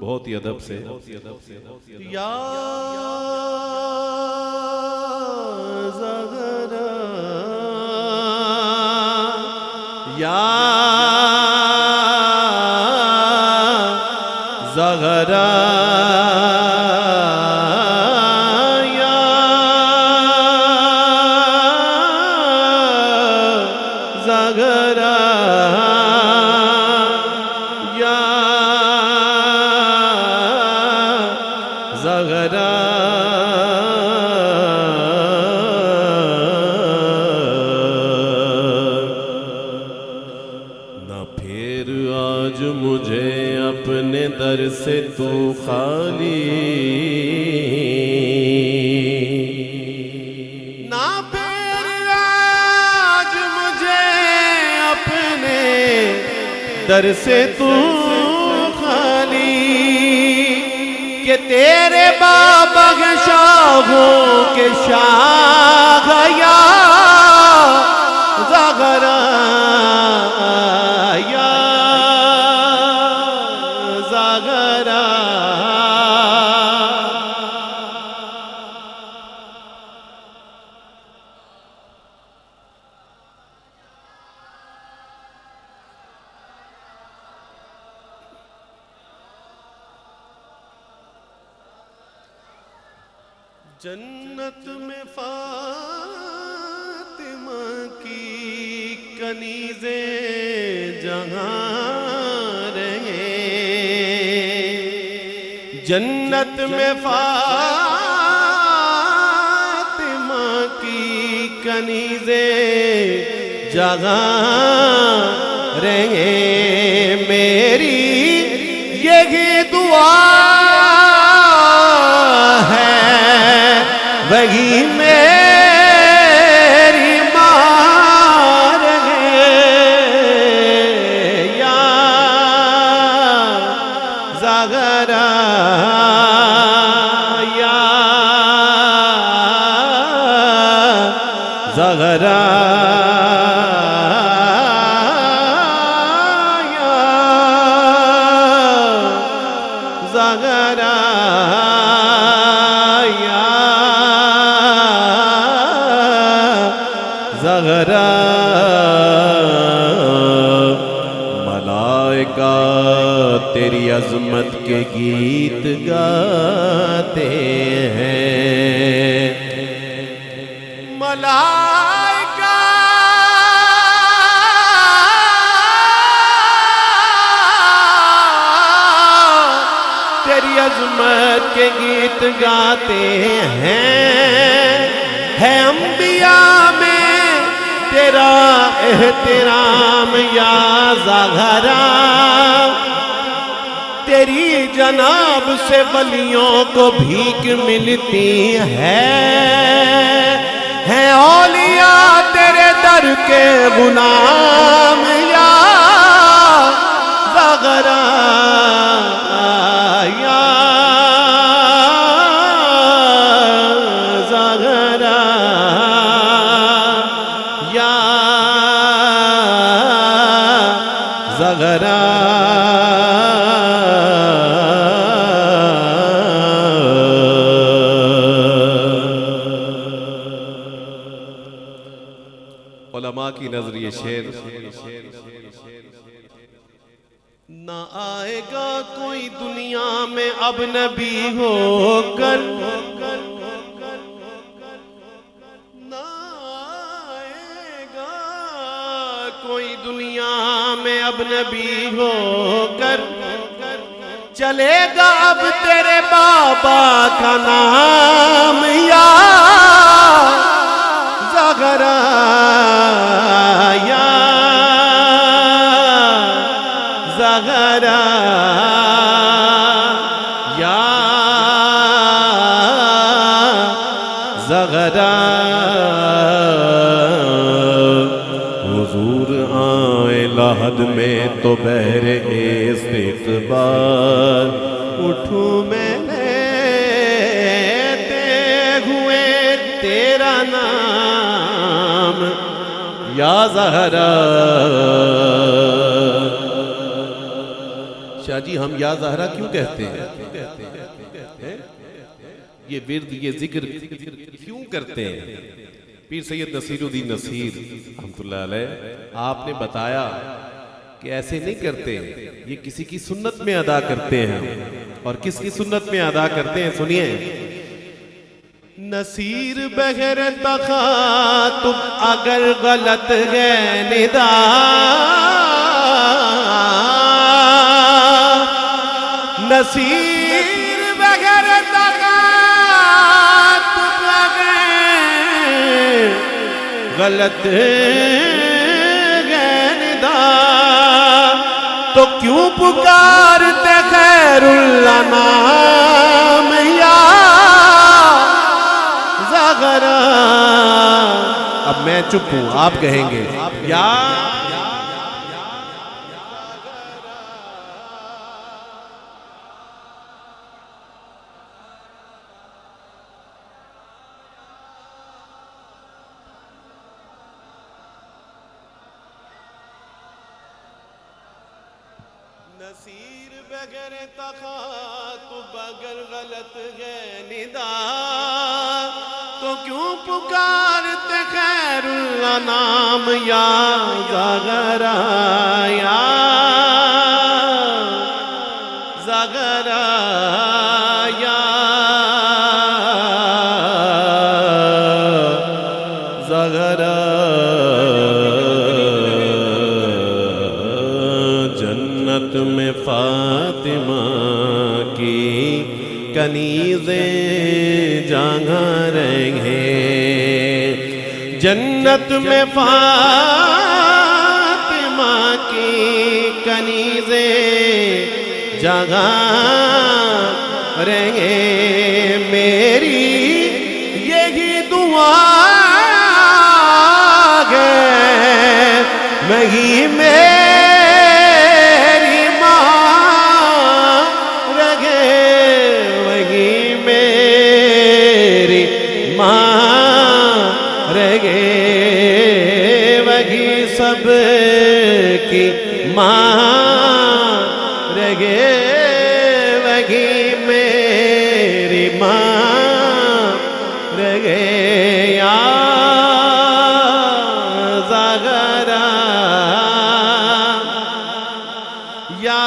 बहुत ही अदब से या ज़हरा या ज़हरा या ज़हरा या ज़हरा ना फिर आज मुझे अपने दर से तू खाली, ना फिर आज मुझे अपने दर से तू खाली, कि तेरे बाबा के शाहों के शाह या ज़हरा या ज़हरा जन्नत में फातिमा की कनीज़े जहाँ रहे, जन्नत में फातिमा की कनीज़े जहाँ रहे, मेरी यही दुआ वही मेरी मार है या ज़हरा या ज़हरा या ज़हरा ज़हरा। मलाइका तेरी अज़मत के गीत गाते हैं, मलाइका तेरी अज़मत के गीत गाते हैं, है अंबिया में तेरा एहतराम या ज़हरा, तेरी जनाब से वलियों को भीख मिलती है औलिया तेरे दर के गुलाम या ज़हरा या ज़हरा या ज़हरा उलमा की नज़र ये शेर, ना आएगा कोई दुनिया में अब नबी होकर, ना आएगा कोई दुनिया में अब नबी होकर, चलेगा अब तेरे बाबा का नाम या ज़हरा या ज़हरा या ज़हरा। हुजूर आए लहद में तो बहरे इस्तक़बाल, उठूं मैं लेते हुए तेरा नाम या ज़हरा। शाह जी हम या ज़हरा क्यों कहते हैं? ये विर्द ये जिक्र क्यों करते हैं? पीर सैयद नसीरुद्दीन नसीर रहमतुल्लाह अलैह आपने बताया कि ऐसे नहीं करते, ये किसी की सुन्नत में अदा करते हैं। और किसकी सुन्नत में अदा करते हैं सुनिए। नसीर बगैर तखातुब अगर गलत है निदा, नसीर बगैर तखातुब अगर गलत है निदा, तो क्यों पुकारते खैरुल्ला नाम या ज़ग़रा। अब मैं चुप हूं, आप कहेंगे या नसीर बगैर तखातुब अगर गलत है निदा, तो क्यों पुकारते खैरुल्ला नाम या ज़ग़रा, या ज़ग़रा, या ज़ग़रा। जन्नत में फातिमा की कनीज़ें जहाँ रहेंगे, जन्नत में फातिमा की कनीज़ें जहाँ रहेंगे। मेरी यही दुआ है, वही मेरी माँ रहे, वही मेरी माँ रहे, वही सब की माँ रहे, वही मेरी माँ रहे। या ज़ग़रा, या